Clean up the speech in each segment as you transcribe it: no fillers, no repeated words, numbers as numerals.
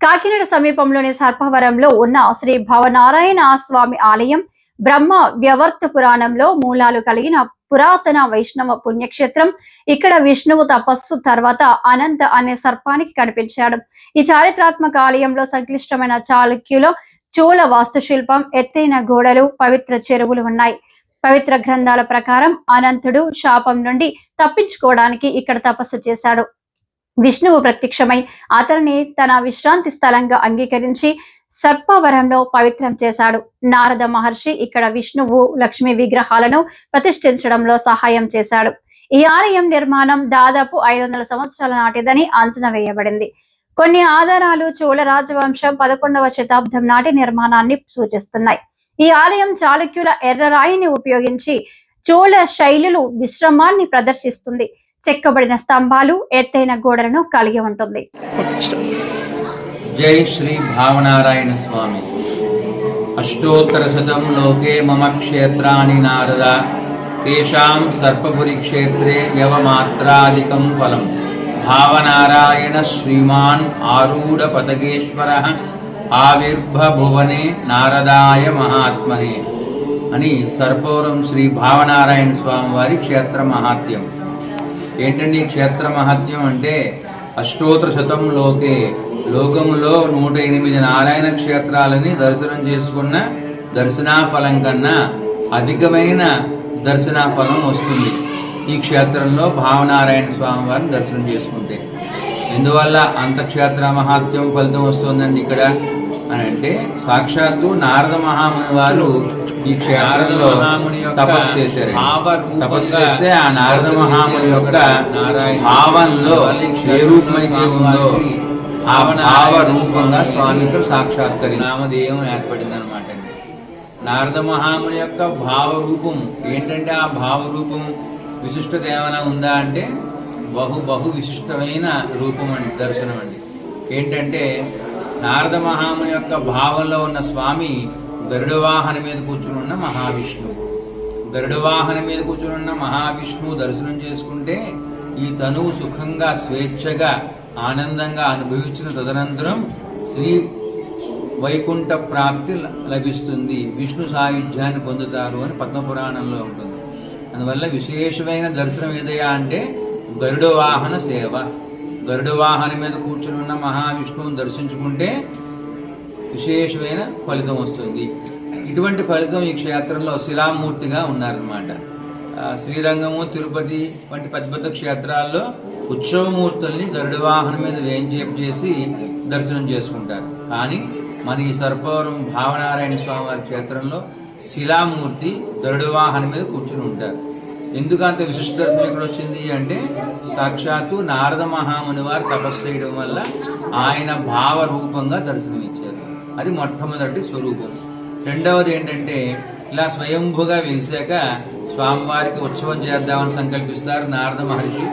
కాకినాడ సమీపంలోని సర్పవరంలో ఉన్న శ్రీ భవనారాయణ స్వామి ఆలయం బ్రహ్మ వ్యవర్త పురాణంలో మూలాలు కలిగిన పురాతన వైష్ణవ పుణ్యక్షేత్రం. ఇక్కడ విష్ణువు తపస్సు తర్వాత అనంత అనే సర్పానికి కనిపించాడు. ఈ చారిత్రాత్మక ఆలయంలో సంక్లిష్టమైన చాళుక్యుల చూల వాస్తుశిల్పం, ఎత్తైన గోడలు, పవిత్ర చెరువులు ఉన్నాయి. పవిత్ర గ్రంథాల ప్రకారం అనంతుడు శాపం నుండి తప్పించుకోవడానికి ఇక్కడ తపస్సు చేశాడు. విష్ణువు ప్రత్యక్షమై అతనిని తన విశ్రాంతి స్థలంగా అంగీకరించి సర్పవరంలో పవిత్రం చేశాడు. నారద మహర్షి ఇక్కడ విష్ణువు, లక్ష్మి విగ్రహాలను ప్రతిష్ఠించడంలో సహాయం చేశాడు. ఈ ఆలయం నిర్మాణం దాదాపు 500 సంవత్సరాల నాటిదని అంచనా వేయబడింది. కొన్ని ఆధారాలు చోళ రాజవంశం 11వ శతాబ్దం నాటి నిర్మాణాన్ని సూచిస్తున్నాయి. ఈ ఆలయం చాళుక్యుల ఎర్రరాయిని ఉపయోగించి చోళ శైలులు విశ్రమాన్ని ప్రదర్శిస్తుంది. చెక్కబడిన స్తంభాలు, ఎత్తైన గోడలను కలిగి ఉంటుంది. జై శ్రీ భావనారాయణ స్వామి. అష్టోత్తరశతం లోకే మమ క్షేత్రాని నారద తేషాం సర్పపురి క్షేత్రే యవమాత్రాదికం ఫలం. భావనారాయణ శ్రీమాన్ ఆరూఢ పదగేశ్వరః ఆవిర్భువనే నారదాయ మహాత్మనే అని సర్పవరం శ్రీ భావనారాయణ స్వామి వారి క్షేత్ర మహాత్మ్యం. ఏంటండి క్షేత్ర మహత్యం అంటే, అష్టోత్తర శతం లోకే, లోకములో 108 నారాయణ క్షేత్రాలని దర్శనం చేసుకున్న దర్శనాఫలం కన్నా అధికమైన దర్శనాఫలం వస్తుంది ఈ క్షేత్రంలో భావనారాయణ స్వామి వారిని దర్శనం చేసుకుంటే. ఎందువల్ల అంత క్షేత్ర మహాత్మ్యం ఫలితం వస్తుందండి ఇక్కడ అని అంటే, సాక్షాత్తు నారద మహాముని వారు ఈ క్షేత్రంలో తపస్సు చేశారు. తపస్సు చేస్తే ఆ నారద మహాముని యొక్క భావంలో ఏ రూపమైతే ఉందో ఆ భావ రూపంగా స్వామి ఇక్కడ సాక్షాత్కరి నామధేయం ఏర్పడింది అనమాట. నారద మహాముని యొక్క భావ రూపం ఏంటంటే, ఆ భావ రూపం విశిష్టత ఏమైనా ఉందా అంటే బహు విశిష్టమైన రూపం అండి, దర్శనం అండి. ఏంటంటే, నారద మహాముని యొక్క భావంలో ఉన్న స్వామి గరుడవాహన మీద కూర్చుని ఉన్న మహావిష్ణువు. గరుడవాహన మీద కూర్చుని ఉన్న మహావిష్ణువు దర్శనం చేసుకుంటే ఈ తనువు సుఖంగా, స్వేచ్ఛగా, ఆనందంగా అనుభవించిన తదనంతరం శ్రీ వైకుంఠ ప్రాప్తి లభిస్తుంది, విష్ణు సాయుధ్యాన్ని పొందుతారు అని పద్మపురాణంలో ఉంటుంది. అందువల్ల విశేషమైన దర్శనం ఏదయ్యా అంటే గరుడ వాహన సేవ. గరుడ వాహన మీద కూర్చుని ఉన్న మహావిష్ణువుని దర్శించుకుంటే విశేషమైన ఫలితం వస్తుంది. ఇటువంటి ఫలితం ఈ క్షేత్రంలో శిలామూర్తిగా ఉన్నారనమాట. శ్రీరంగము, తిరుపతి వంటి పెద్ద పెద్ద క్షేత్రాల్లో ఉత్సవమూర్తుల్ని గరుడ వాహనం మీద వేంచేసి దర్శనం చేసుకుంటారు. కానీ మన ఈ సర్పవరం భావనారాయణ స్వామి వారి క్షేత్రంలో శిలామూర్తి గరుడ వాహనం మీద కూర్చుని ఉంటారు. ఎందుకంత విశిష్ట దర్శనం ఇక్కడ వచ్చింది అంటే, సాక్షాత్తు నారద మహాముని వారు తపస్సు చేయడం వల్ల ఆయన భావ రూపంగా దర్శనమిచ్చారు. అది మొట్టమొదటి స్వరూపం. రెండవది ఏంటంటే, ఇలా స్వయంభుగా వెలిసాక స్వామివారికి ఉత్సవం చేద్దామని సంకల్పిస్తారు నారద మహర్షి.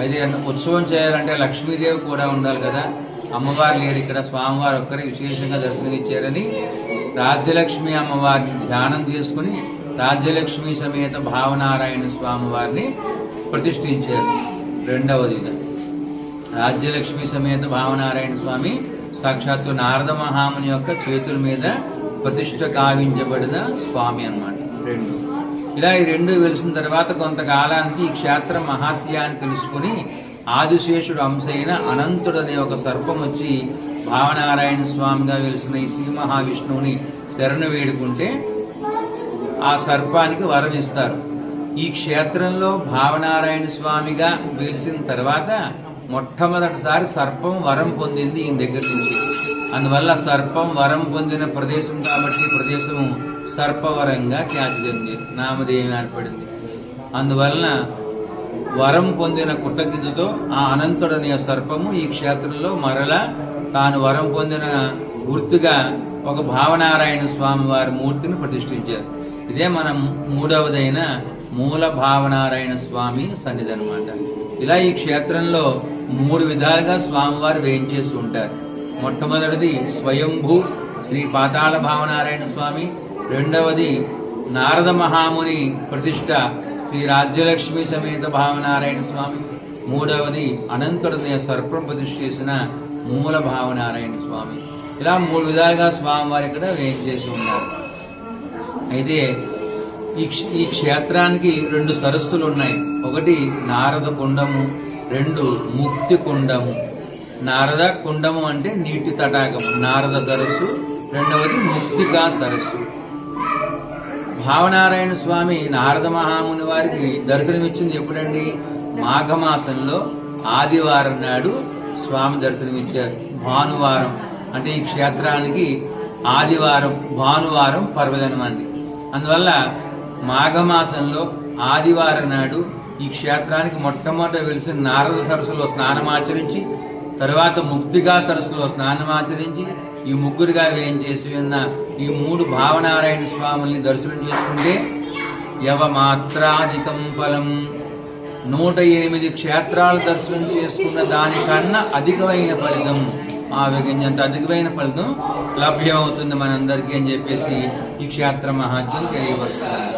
అయితే ఉత్సవం చేయాలంటే లక్ష్మీదేవి కూడా ఉండాలి కదా, అమ్మవారు లేరు ఇక్కడ, స్వామివారు ఒక్కరే విశేషంగా దర్శనమిచ్చారని రాజ్యలక్ష్మి అమ్మవారిని ధ్యానం చేసుకుని రాజ్యలక్ష్మి సమేత భావనారాయణ స్వామి వారిని ప్రతిష్ఠించారు. రెండవది రాజ్యలక్ష్మి సమేత భావనారాయణ స్వామి సాక్షాత్తు నారద మహాముని యొక్క చేతుల మీద ప్రతిష్ఠ కావించబడిన స్వామి అన్నమాట. ఇలా ఈ రెండు వెలిసిన తర్వాత కొంతకాలానికి ఈ క్షేత్ర మహాత్యాన్ని తెలుసుకుని ఆదిశేషుడు అంశైన అనంతుడు అనే ఒక సర్పం వచ్చి భావనారాయణ స్వామిగా వెలిసిన ఈ శ్రీ మహావిష్ణువుని శరణు వేడుకుంటే ఆ సర్పానికి వరం ఇస్తారు. ఈ క్షేత్రంలో భావనారాయణ స్వామిగా వెలిసిన తర్వాత మొట్టమొదటిసారి సర్పం వరం పొందింది ఈయన దగ్గర నుంచి. అందువల్ల సర్పం వరం పొందిన ప్రదేశం కాబట్టి ప్రదేశము సర్పవరంగా ఖ్యాతి చెంది నామధేయం ఏర్పడింది. అందువలన వరం పొందిన కృతజ్ఞతతో ఆ అనంతుడనే సర్పము ఈ క్షేత్రంలో మరలా తాను వరం పొందిన గుర్తుగా ఒక భావనారాయణ స్వామి వారి మూర్తిని ప్రతిష్ఠించారు. ఇదే మనం మూడవదైన మూల భావనారాయణ స్వామి సన్నిధి అనమాట. ఇలా ఈ క్షేత్రంలో 3 విధాలుగా స్వామివారు వేయించేసి ఉంటారు. మొట్టమొదటిది స్వయంభూ శ్రీ పాతాళ భావనారాయణ స్వామి, రెండవది నారద మహాముని ప్రతిష్ట శ్రీ రాజ్యలక్ష్మి సమేత భావనారాయణ స్వామి, మూడవది అనంతుడనే సర్పం ప్రతిష్ఠ చేసిన మూల భావనారాయణ స్వామి. ఇలా 3 విధాలుగా స్వామివారు ఇక్కడ వేయించేసి ఉన్నారు. అయితే ఈ క్షేత్రానికి 2 సరస్సులు ఉన్నాయి. ఒకటి నారద కుండము, 2 ముక్తి కుండము. నారద కుండము అంటే నీటి తటాకం, నారద సరస్సు. రెండవది ముక్తిగా సరస్సు. భావనారాయణ స్వామి నారద మహాముని వారికి దర్శనమిచ్చింది ఎప్పుడండి? మాఘమాసంలో ఆదివారం నాడు స్వామి దర్శనమిచ్చారు. భానువారం అంటే ఈ క్షేత్రానికి ఆదివారం, భానువారం పర్వదినం అండి. అందువల్ల మాఘమాసంలో ఆదివారం నాడు ఈ క్షేత్రానికి మొట్టమొదట వెలిసిన నారద సరస్సులో స్నానమాచరించి, తర్వాత ముక్తిగా సరస్సులో స్నానమాచరించి, ఈ ముగ్గురుగా వేయించేసి ఉన్న ఈ 3 భావనారాయణ స్వాముల్ని దర్శనం చేసుకుంటే యవమాత్రాధికం ఫలం. 108 క్షేత్రాలు దర్శనం చేసుకున్న దానికన్నా అధికమైన ఫలితం, ఆ విగంజంత అధికమైన ఫలితం లభ్యమవుతుంది మనందరికీ అని చెప్పేసి ఈ క్షేత్ర మహాత్యం తెలియవరుస్తారు.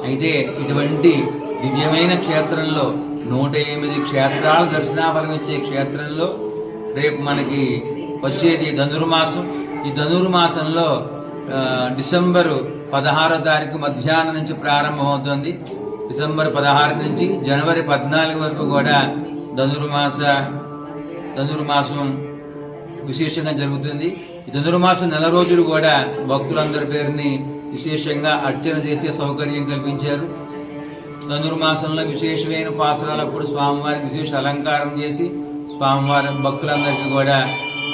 అయితే ఇటువంటి దివ్యమైన క్షేత్రంలో 108 క్షేత్రాలు దర్శనాఫలం ఇచ్చే క్షేత్రంలో రేపు మనకి వచ్చేది ధనుర్మాసం. ఈ ధనుర్మాసంలో డిసెంబర్ 16వ తారీఖు మధ్యాహ్నం నుంచి ప్రారంభమవుతుంది. డిసెంబర్ 16 నుంచి జనవరి 14 వరకు కూడా ధనుర్మాసం విశేషంగా జరుగుతుంది. ఈ ధనుర్మాసం నెల రోజులు కూడా భక్తులందరి పేరుని విశేషంగా అర్చన చేసే సౌకర్యం కల్పించారు. ధనుర్మాసంలో విశేషమైన పాసరాలప్పుడు స్వామివారికి విశేష అలంకారం చేసి స్వామివారి భక్తులందరికీ కూడా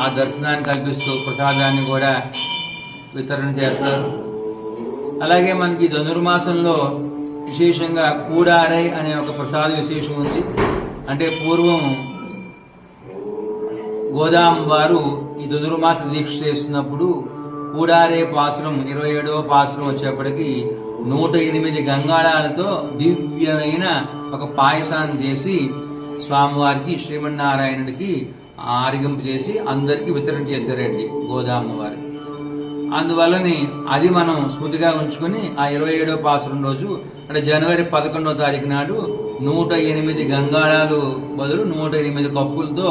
ఆ దర్శనాన్ని కల్పిస్తూ ప్రసాదాన్ని కూడా వితరణ చేస్తారు. అలాగే మనకి ధనుర్మాసంలో విశేషంగా కూడారై అనే ఒక ప్రసాద విశేషం ఉంది. అంటే పూర్వం గోదాం వారు ఈ ధనుర్మాస దీక్ష చేస్తున్నప్పుడు కూడారే పాసురం 27వ పాసురం వచ్చేప్పటికి 108 గంగాళాలతో దివ్యమైన ఒక పాయసాన్ని చేసి స్వామివారికి శ్రీమన్నారాయణుడికి ఆరగింపు చేసి అందరికీ వితరణ చేశారండి గోదామ్మ వారు. అందువల్లని అది మనం స్మృతిగా ఉంచుకుని ఆ 27వ పాసురం రోజు అంటే జనవరి 11వ తారీఖు నాడు 108 గంగాళాలు బదులు 108 కప్పులతో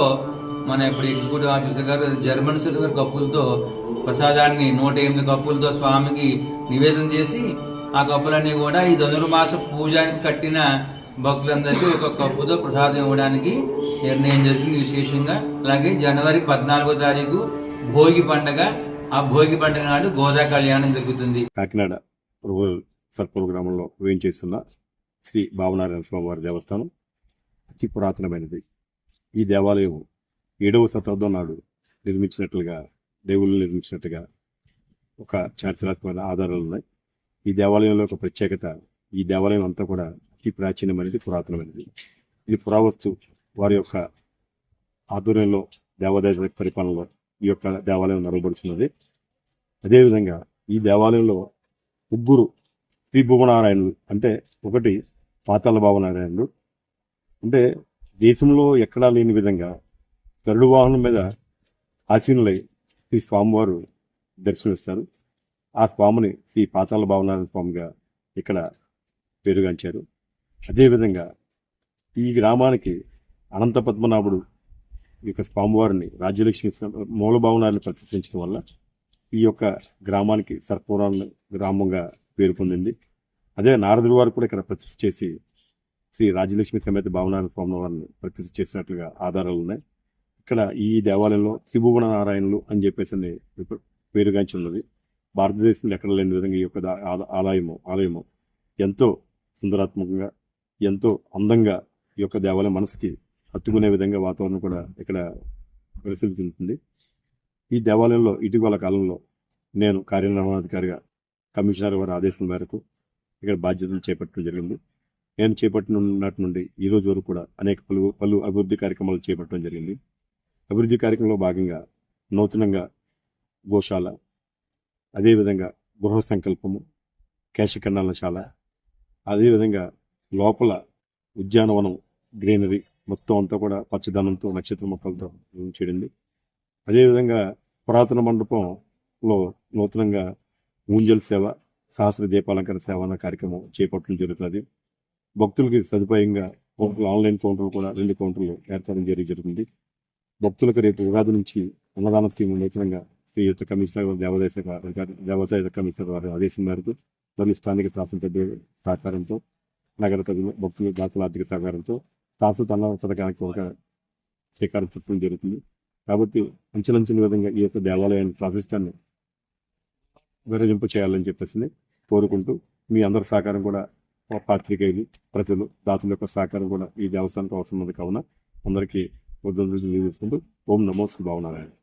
మన ఇప్పుడు ఎగ్జిక్యూటివ్ ఆఫీసర్ గారు జర్మన్ సిల్వర్ కప్పులతో ప్రసాదాన్ని 108 కప్పులతో స్వామికి నివేదన చేసి ఆ కప్పులన్నీ కూడా ఈ ధనుర్మాస పూజానికి కట్టిన భక్తులందరికీ ఒక కప్పుతో ప్రసాదం ఇవ్వడానికి నిర్ణయం జరిగింది విశేషంగా. అలాగే జనవరి 14వ తారీఖు భోగి పండగ. ఆ భోగి పండుగ నాడు గోదా కళ్యాణం జరుగుతుంది. కాకినాడ రూరల్ సర్పూర్ గ్రామంలో వేయించేస్తున్న శ్రీ భావనారాయణ స్వామివారి దేవస్థానం అతి పురాతనమైనది. ఈ దేవాలయం 7వ శతాబ్దం నాడు నిర్మించినట్లుగా దేవుళ్ళు నిర్మించినట్టుగా ఒక చారిత్రాత్మకమైన ఆధారాలు ఉన్నాయి. ఈ దేవాలయంలో ఒక ప్రత్యేకత, ఈ దేవాలయం అంతా కూడా అతి ప్రాచీనమైనది, పురాతనమైనది. ఇది పురావస్తు వారి యొక్క ఆధ్వర్యంలో దేవాదాయ పరిపాలనలో ఈ యొక్క దేవాలయం నడవబడుతున్నది. అదేవిధంగా ఈ దేవాలయంలో 3 శ్రీభువనారాయణులు, అంటే ఒకటి పాతాళ భావనారాయణుడు, అంటే దేశంలో ఎక్కడా లేని విధంగా గరుడు వాహనం మీద ఆసీనులై శ్రీ స్వామివారు దర్శనమిస్తారు. ఆ స్వామిని శ్రీ పాతాళ భావనారాయణ స్వామిగా ఇక్కడ పేరుగాంచారు. అదేవిధంగా ఈ గ్రామానికి అనంత పద్మనాభుడు ఈ యొక్క స్వామివారిని రాజ్యలక్ష్మి మూల భావనాన్ని ప్రతిష్ఠించడం వల్ల ఈ యొక్క గ్రామానికి సర్పూరాన్ని గ్రామంగా పేరు పొందింది. అదే నారదుడి వారు కూడా ఇక్కడ ప్రతిష్ఠ చేసి శ్రీ రాజ్యలక్ష్మి సమేత భావనారాయణ స్వామి వారిని ప్రతిష్ఠ చేసినట్లుగా ఆధారాలు ఉన్నాయి. ఇక్కడ ఈ దేవాలయంలో త్రిభువన నారాయణులు అని చెప్పేసి పేరుగాంచి ఉన్నది. భారతదేశంలో ఎక్కడ లేని విధంగా ఈ యొక్క ఆలయము ఎంతో సుందరాత్మకంగా, ఎంతో అందంగా ఈ యొక్క దేవాలయం మనసుకి హత్తుకునే విధంగా వాతావరణం కూడా ఇక్కడ పరిస్థితి చెందుతుంది. ఈ దేవాలయంలో ఇటీవల కాలంలో నేను కార్యనిర్వహణాధికారిగా కమిషనర్ వారి ఆదేశం మేరకు ఇక్కడ బాధ్యతలు చేపట్టడం జరిగింది. నేను చేపట్టినటి నుండి ఈ రోజు వరకు కూడా అనేక పలు అభివృద్ధి కార్యక్రమాలు చేపట్టడం జరిగింది. అభివృద్ధి కార్యక్రమంలో భాగంగా నూతనంగా గోశాల, అదేవిధంగా గృహ సంకల్పము, కేశఖండాలశాల, అదేవిధంగా లోపల ఉద్యానవనం, గ్రీనరీ మొత్తం అంతా కూడా పచ్చదనంతో నక్షత్ర మొక్కలతో చేయడింది. అదేవిధంగా పురాతన మండపంలో నూతనంగా ఊంజల్ సేవ, సహస్ర దీపాలంకరణ సేవ అన్న కార్యక్రమం చేపట్టడం జరుగుతుంది. భక్తులకి సదుపాయంగా కౌంటర్లు, ఆన్లైన్ కౌంటర్లు కూడా 2 కౌంటర్లు ఏర్పాటు జరుగుతుంది. భక్తులకు రేపు ఉగాది నుంచి అన్నదాన స్కీమ్ నూతనంగా శ్రీయుత కమిషనర్ దేవాదాయ కమిషనర్ వారి ఆదేశం మేరకు మరియు స్థానిక శాసనసభ్యుల సహకారంతో నగర ప్రజలు భక్తులు దాతల ఆర్థిక సహకారంతో శాశ్వత అన్న పథకానికి ఒక శ్రీకారం చుట్టడం జరుగుతుంది. కాబట్టి అంచెలంచెల విధంగా ఈ యొక్క దేవాలయాన్ని ప్రాశస్త్యాన్ని విరజింపు చేయాలని చెప్పేసి కోరుకుంటూ మీ అందరి సహకారం కూడా పాత్రికేయులు ప్రజలు దాతల యొక్క సహకారం కూడా ఈ దేవస్థానానికి అవసరం ఉంది కావున అందరికీ వద్ద తీసుకుంటూ ఓం నమో శ్రీ భావనారాయణ.